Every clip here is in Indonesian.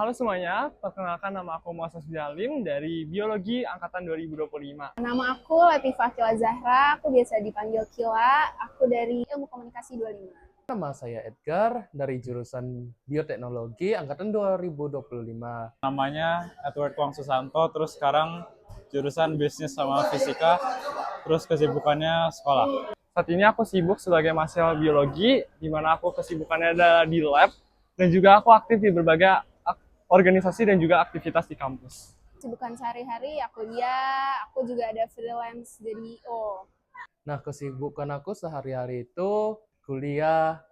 Halo semuanya, perkenalkan nama aku Muazzaz Jalim dari Biologi Angkatan 2025. Nama aku Latifah Kila Zahra, aku biasa dipanggil Kila, aku dari Ilmu Komunikasi 25. Nama saya Edgar dari jurusan Bioteknologi Angkatan 2025. Namanya Edward Wang Susanto, terus sekarang jurusan Bisnis sama Fisika, terus kesibukannya sekolah. Saat ini aku sibuk sebagai mahasiswa biologi, di mana aku kesibukannya adalah di lab, dan juga aku aktif di berbagai organisasi dan juga aktivitas di kampus. Kesibukan sehari-hari ya kuliah, aku juga ada freelance jadi Nah, kesibukan aku sehari-hari itu kuliah,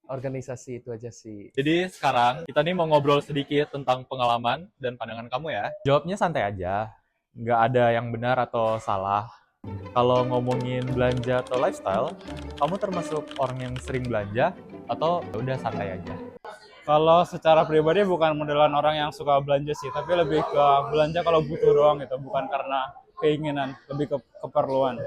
organisasi itu aja sih. Jadi sekarang kita nih mau ngobrol sedikit tentang pengalaman dan pandangan kamu ya. Jawabnya santai aja, nggak ada yang benar atau salah. Kalau ngomongin belanja atau lifestyle, kamu termasuk orang yang sering belanja atau udah santai aja? Kalau secara pribadi bukan modelan orang yang suka belanja sih, tapi lebih ke belanja kalau butuh doang gitu, bukan karena keinginan, lebih ke keperluan.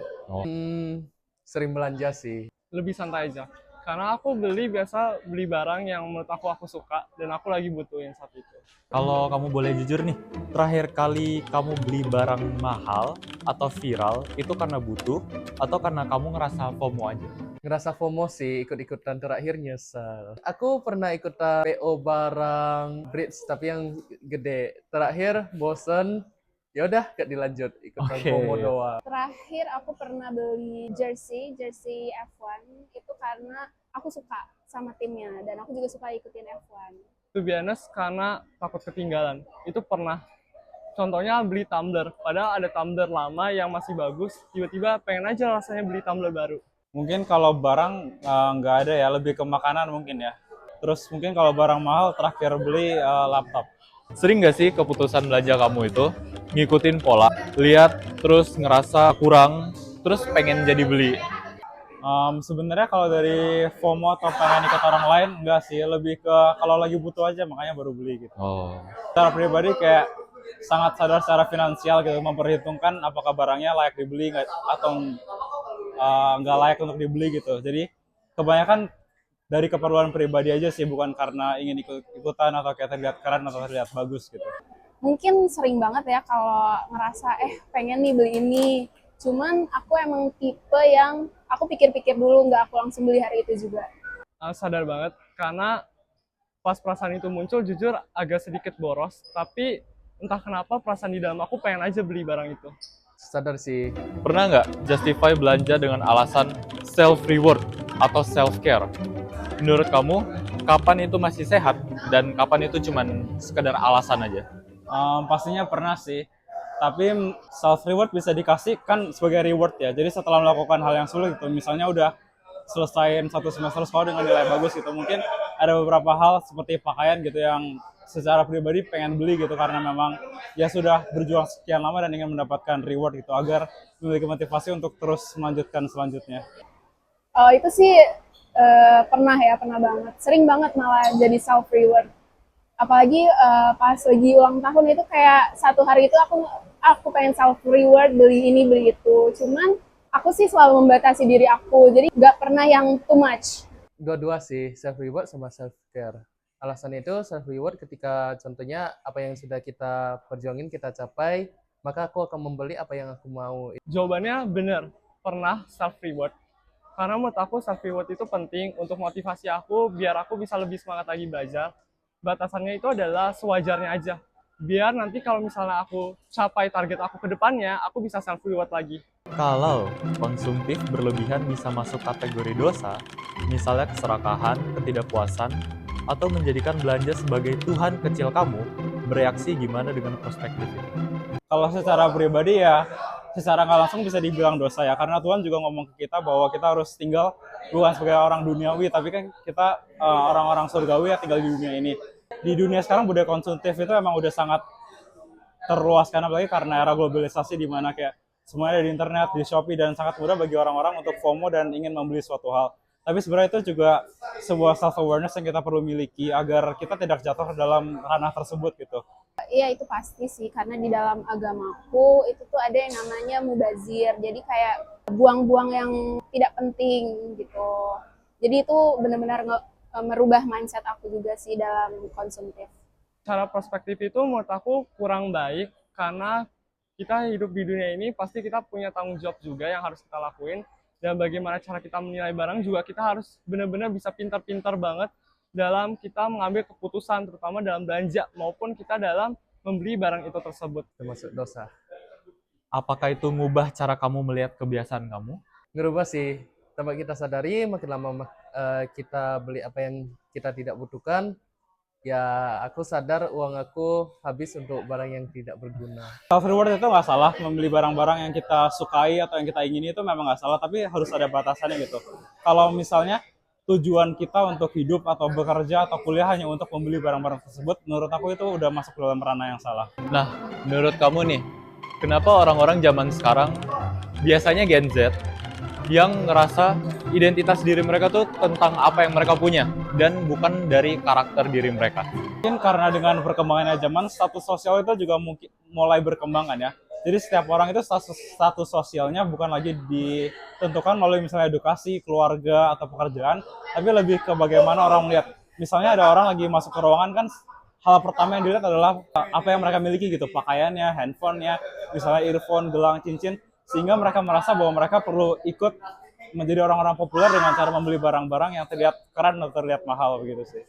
Sering belanja sih. Lebih santai aja, karena aku biasa beli barang yang menurut aku suka, dan aku lagi butuhin saat itu. Kalau kamu boleh jujur nih, terakhir kali kamu beli barang mahal atau viral itu karena butuh atau karena kamu ngerasa FOMO aja? Ngerasa FOMO sih, ikut-ikutan terakhir nyesel. Aku pernah ikutan PO barang bridge tapi yang gede. Terakhir bosen, ya udah gak dilanjut, ikutan Oke. FOMO doang. terakhir aku pernah beli jersey F1 itu karena aku suka sama timnya dan aku juga suka ikutin F1. To be honest, karena takut ketinggalan. Itu pernah. Contohnya beli tumbler, padahal ada tumbler lama yang masih bagus, tiba-tiba pengen aja rasanya beli tumbler baru. Mungkin kalau barang nggak ada ya, lebih ke makanan mungkin ya. Terus mungkin kalau barang mahal terakhir beli laptop. Sering nggak sih keputusan belanja kamu itu ngikutin pola, lihat terus ngerasa kurang, terus pengen jadi beli? Sebenarnya kalau dari FOMO atau pengen ikut orang lain enggak sih, lebih ke kalau lagi butuh aja makanya baru beli gitu. Oh. Secara pribadi kayak sangat sadar secara finansial gitu, memperhitungkan apakah barangnya layak dibeli atau nggak layak untuk dibeli gitu. Jadi kebanyakan dari keperluan pribadi aja sih, bukan karena ingin ikutan atau kayak terlihat keren atau terlihat bagus gitu. Mungkin sering banget ya kalau ngerasa pengen nih beli ini. Cuman aku emang tipe yang aku pikir-pikir dulu, nggak aku langsung beli hari itu juga. Sadar banget, karena pas perasaan itu muncul, jujur agak sedikit boros, tapi entah kenapa perasaan di dalam aku pengen aja beli barang itu. Sadar sih. Pernah nggak justify belanja dengan alasan self-reward atau self-care? Menurut kamu, kapan itu masih sehat dan kapan itu cuman sekedar alasan aja? Pastinya pernah sih, tapi self reward bisa dikasih kan sebagai reward ya. Jadi setelah melakukan hal yang sulit gitu, misalnya udah selesaiin satu semester sekolah dengan nilai bagus gitu, mungkin ada beberapa hal seperti pakaian gitu yang secara pribadi pengen beli gitu karena memang ya sudah berjuang sekian lama dan ingin mendapatkan reward gitu agar memiliki motivasi untuk terus melanjutkan selanjutnya. Itu sih pernah banget, sering banget malah jadi self reward. Apalagi pas lagi ulang tahun itu kayak satu hari itu aku pengen self reward, beli ini beli itu. Cuman aku sih selalu membatasi diri aku, jadi nggak pernah yang too much. Dua-dua sih, self reward sama self care. Alasan itu self reward ketika contohnya apa yang sudah kita perjuangin kita capai, maka aku akan membeli apa yang aku mau. Jawabannya bener, pernah self reward. Karena menurut aku self reward itu penting untuk motivasi aku biar aku bisa lebih semangat lagi belajar. Batasannya itu adalah sewajarnya aja. Biar nanti kalau misalnya aku capai target aku ke depannya, aku bisa self reward lagi. Kalau konsumtif berlebihan bisa masuk kategori dosa, misalnya keserakahan, ketidakpuasan, atau menjadikan belanja sebagai Tuhan kecil kamu, bereaksi gimana dengan perspektif ini? Kalau secara pribadi ya secara nggak langsung bisa dibilang dosa ya, karena Tuhan juga ngomong ke kita bahwa kita harus tinggal bukan sebagai orang duniawi, tapi kan kita orang-orang surgawi yang tinggal di dunia ini. Di dunia sekarang budaya konsumtif itu emang udah sangat terluas, karena apalagi karena era globalisasi di mana kayak semuanya ada di internet, di Shopee, dan sangat mudah bagi orang-orang untuk FOMO dan ingin membeli suatu hal. Tapi sebenarnya itu juga sebuah self awareness yang kita perlu miliki agar kita tidak jatuh ke dalam ranah tersebut gitu. Iya itu pasti sih, karena di dalam agamaku itu tuh ada yang namanya mubazir, jadi kayak buang-buang yang tidak penting gitu. Jadi itu benar-benar merubah mindset aku juga sih dalam konsumtif. Cara perspektif itu menurut aku kurang baik karena kita hidup di dunia ini pasti kita punya tanggung jawab juga yang harus kita lakuin, dan bagaimana cara kita menilai barang juga kita harus benar-benar bisa pintar-pintar banget dalam kita mengambil keputusan, terutama dalam belanja maupun kita dalam membeli barang itu tersebut. Termasuk dosa. Apakah itu ngubah cara kamu melihat kebiasaan kamu? Ngerubah sih. Tanpa kita sadari, makin lama kita beli apa yang kita tidak butuhkan, ya aku sadar uang aku habis untuk barang yang tidak berguna. Self reward itu nggak salah, membeli barang-barang yang kita sukai atau yang kita ingini itu memang nggak salah, tapi harus ada batasannya gitu. Kalau misalnya tujuan kita untuk hidup atau bekerja atau kuliah hanya untuk membeli barang-barang tersebut, menurut aku itu udah masuk dalam ranah yang salah. Nah, menurut kamu nih, kenapa orang-orang zaman sekarang, biasanya Gen Z, yang ngerasa identitas diri mereka tuh tentang apa yang mereka punya dan bukan dari karakter diri mereka? Mungkin karena dengan perkembangannya zaman, status sosial itu juga mungkin mulai berkembang kan ya. Jadi setiap orang itu status sosialnya bukan lagi ditentukan melalui misalnya edukasi, keluarga, atau pekerjaan, tapi lebih ke bagaimana orang melihat. Misalnya ada orang lagi masuk ke ruangan kan, hal pertama yang dilihat adalah apa yang mereka miliki gitu, pakaiannya, handphonenya, misalnya earphone, gelang, cincin, sehingga mereka merasa bahwa mereka perlu ikut menjadi orang-orang populer dengan cara membeli barang-barang yang terlihat keren atau terlihat mahal begitu sih.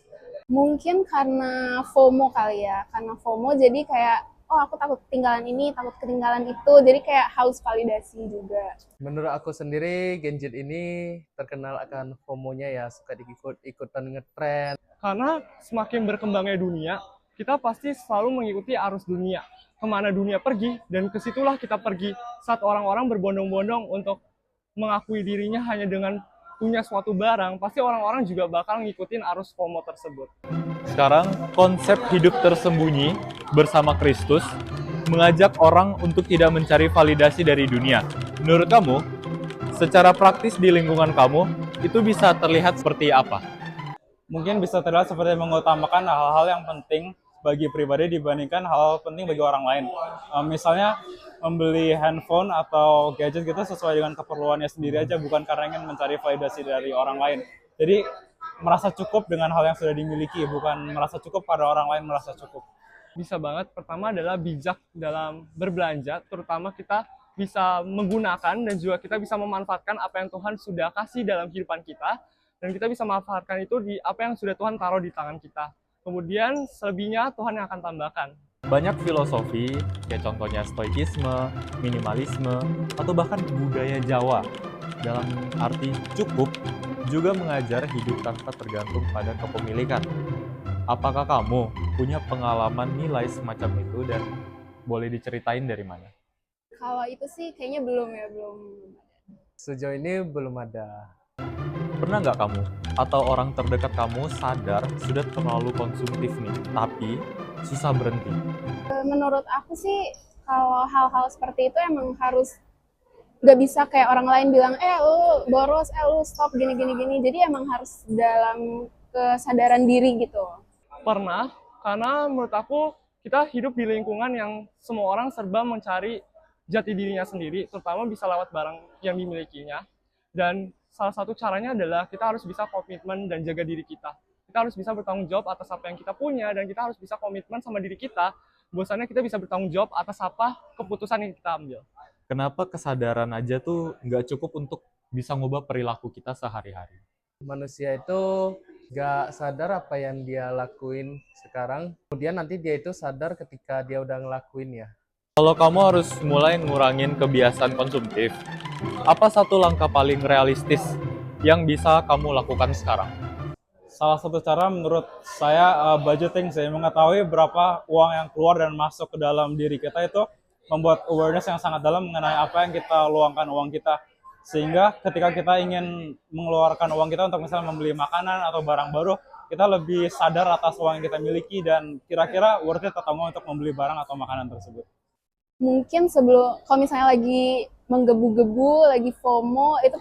Mungkin karena FOMO kali ya, karena FOMO jadi kayak, oh aku takut ketinggalan ini, takut ketinggalan itu, jadi kayak haus validasi juga. Menurut aku sendiri, Gen Z ini terkenal akan FOMO-nya ya, suka ikutan ngetrend. Karena semakin berkembangnya dunia, kita pasti selalu mengikuti arus dunia. Kemana dunia pergi, dan kesitulah kita pergi. Saat orang-orang berbondong-bondong untuk mengakui dirinya hanya dengan punya suatu barang, pasti orang-orang juga bakal ngikutin arus FOMO tersebut. Sekarang, konsep hidup tersembunyi bersama Kristus mengajak orang untuk tidak mencari validasi dari dunia. Menurut kamu, secara praktis di lingkungan kamu, itu bisa terlihat seperti apa? Mungkin bisa terlihat seperti mengutamakan hal-hal yang penting bagi pribadi dibandingkan hal penting bagi orang lain. Misalnya membeli handphone atau gadget gitu sesuai dengan keperluannya sendiri aja, bukan karena ingin mencari validasi dari orang lain. Jadi merasa cukup dengan hal yang sudah dimiliki, bukan merasa cukup pada orang lain merasa cukup. Bisa banget, pertama adalah bijak dalam berbelanja, terutama kita bisa menggunakan dan juga kita bisa memanfaatkan apa yang Tuhan sudah kasih dalam kehidupan kita, dan kita bisa memanfaatkan itu di apa yang sudah Tuhan taruh di tangan kita. Kemudian selebihnya Tuhan yang akan tambahkan. Banyak filosofi, kayak contohnya stoikisme, minimalisme, atau bahkan budaya Jawa dalam arti cukup, juga mengajar hidup tanpa tergantung pada kepemilikan. Apakah kamu punya pengalaman nilai semacam itu dan boleh diceritain dari mana? Kalau itu sih kayaknya belum ya, belum. Sejauh ini belum ada. Pernah nggak kamu atau orang terdekat kamu sadar sudah terlalu konsumtif nih, tapi susah berhenti? Menurut aku sih kalau hal-hal seperti itu emang harus nggak bisa kayak orang lain bilang, lu boros, lu stop gini. Jadi emang harus dalam kesadaran diri gitu. Pernah, karena menurut aku kita hidup di lingkungan yang semua orang serba mencari jati dirinya sendiri, terutama bisa lewat barang yang dimilikinya. Dan salah satu caranya adalah kita harus bisa komitmen dan jaga diri kita. Kita harus bisa bertanggung jawab atas apa yang kita punya, dan kita harus bisa komitmen sama diri kita, bahwasannya kita bisa bertanggung jawab atas apa keputusan yang kita ambil. Kenapa kesadaran aja tuh nggak cukup untuk bisa ngubah perilaku kita sehari-hari? Manusia itu gak sadar apa yang dia lakuin sekarang, kemudian nanti dia itu sadar ketika dia udah ngelakuin ya. Kalau kamu harus mulai ngurangin kebiasaan konsumtif, apa satu langkah paling realistis yang bisa kamu lakukan sekarang? Salah satu cara menurut saya budgeting sih, mengetahui berapa uang yang keluar dan masuk ke dalam diri kita itu membuat awareness yang sangat dalam mengenai apa yang kita luangkan uang kita. Sehingga ketika kita ingin mengeluarkan uang kita untuk misalnya membeli makanan atau barang baru, kita lebih sadar atas uang yang kita miliki dan kira-kira worth it atau enggak untuk membeli barang atau makanan tersebut. Mungkin kalau misalnya lagi menggebu-gebu, lagi FOMO, itu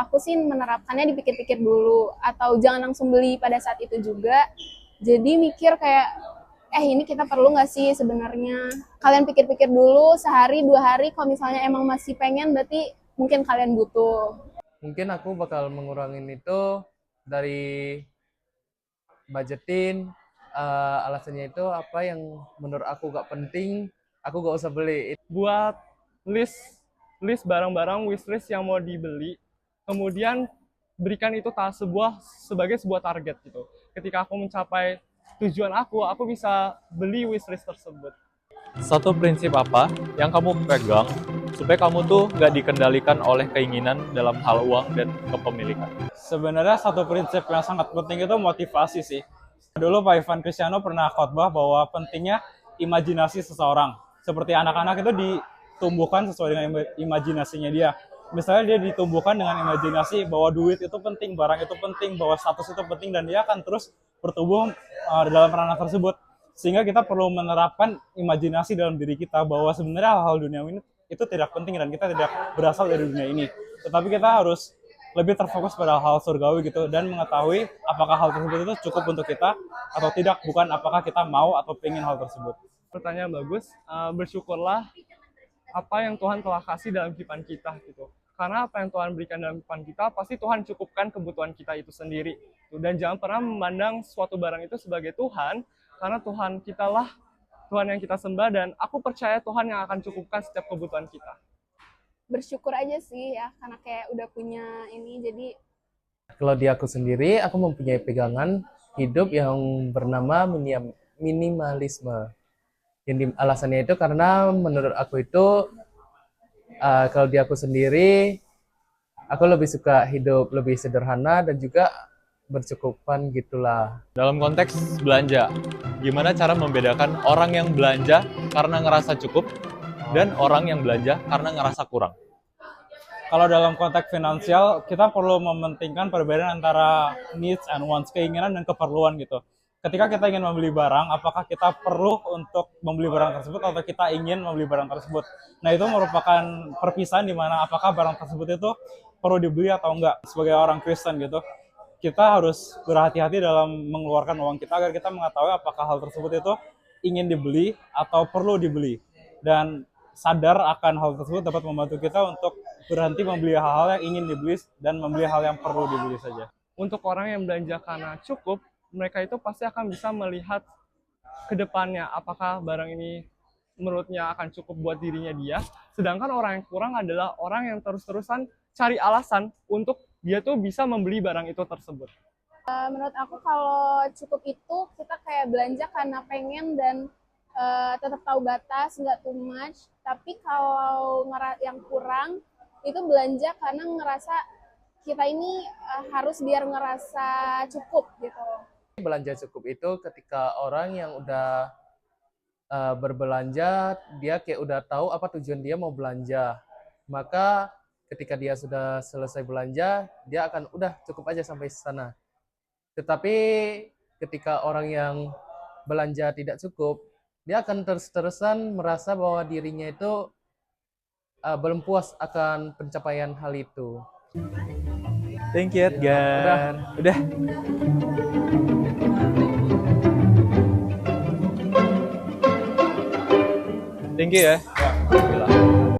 aku sih menerapkannya dipikir-pikir dulu, atau jangan langsung beli pada saat itu juga. Jadi mikir kayak, ini kita perlu nggak sih sebenarnya? Kalian pikir-pikir dulu sehari, 2 hari, kalau misalnya emang masih pengen, berarti mungkin kalian butuh. Mungkin aku bakal mengurangin itu dari budgetin, alasannya itu apa yang menurut aku gak penting, aku gak usah beli. Buat list barang-barang wishlist yang mau dibeli, kemudian berikan itu sebagai sebuah target gitu. Ketika aku mencapai tujuan aku bisa beli wishlist tersebut. Satu prinsip apa yang kamu pegang supaya kamu tuh nggak dikendalikan oleh keinginan dalam hal uang dan kepemilikan? Sebenarnya satu prinsip yang sangat penting itu motivasi sih. Dulu Pak Ivan Cristiano pernah khotbah bahwa pentingnya imajinasi seseorang. Seperti anak-anak itu ditumbuhkan sesuai dengan imajinasinya dia. Misalnya dia ditumbuhkan dengan imajinasi bahwa duit itu penting, barang itu penting, bahwa status itu penting, dan dia akan terus bertumbuh dalam ranah tersebut. Sehingga kita perlu menerapkan imajinasi dalam diri kita bahwa sebenarnya hal-hal dunia ini itu tidak penting dan kita tidak berasal dari dunia ini. Tetapi kita harus lebih terfokus pada hal surgawi gitu dan mengetahui apakah hal tersebut itu cukup untuk kita atau tidak, bukan apakah kita mau atau pengen hal tersebut. Pertanyaan bagus. Bersyukurlah apa yang Tuhan telah kasih dalam kehidupan kita gitu. Karena apa yang Tuhan berikan dalam kehidupan kita pasti Tuhan cukupkan kebutuhan kita itu sendiri. Dan jangan pernah memandang suatu barang itu sebagai Tuhan, karena Tuhan kitalah Tuhan yang kita sembah, dan aku percaya Tuhan yang akan cukupkan setiap kebutuhan kita. Bersyukur aja sih ya, karena kayak udah punya ini, jadi Kalau di aku sendiri, aku mempunyai pegangan hidup yang bernama minimalisme. Alasannya itu karena menurut aku itu, kalau di aku sendiri, aku lebih suka hidup lebih sederhana dan juga bercukupan gitulah. Dalam konteks belanja, gimana cara membedakan orang yang belanja karena ngerasa cukup dan orang yang belanja karena ngerasa kurang? Kalau dalam konteks finansial, kita perlu mementingkan perbedaan antara needs and wants, keinginan dan keperluan gitu. Ketika kita ingin membeli barang, apakah kita perlu untuk membeli barang tersebut atau kita ingin membeli barang tersebut? Nah, itu merupakan perpisahan di mana apakah barang tersebut itu perlu dibeli atau enggak. Sebagai orang Kristen gitu, kita harus berhati-hati dalam mengeluarkan uang kita agar kita mengetahui apakah hal tersebut itu ingin dibeli atau perlu dibeli. Dan sadar akan hal tersebut dapat membantu kita untuk berhenti membeli hal-hal yang ingin dibeli dan membeli hal yang perlu dibeli saja. Untuk orang yang belanja karena cukup, mereka itu pasti akan bisa melihat ke depannya apakah barang ini menurutnya akan cukup buat dirinya dia. Sedangkan orang yang kurang adalah orang yang terus-terusan cari alasan untuk dia tuh bisa membeli barang itu tersebut. menurut aku kalau cukup itu kita kayak belanja karena pengen dan tetap tahu batas, nggak too much. Tapi kalau yang kurang itu belanja karena ngerasa kita ini harus biar ngerasa cukup gitu. Belanja cukup itu ketika orang yang udah berbelanja, dia kayak udah tahu apa tujuan dia mau belanja. Maka ketika dia sudah selesai belanja, dia akan udah cukup aja sampai sana. Tetapi ketika orang yang belanja tidak cukup, dia akan terus-terusan merasa bahwa dirinya itu belum puas akan pencapaian hal itu. Thank you, Edgar. Udah. Thank you ya.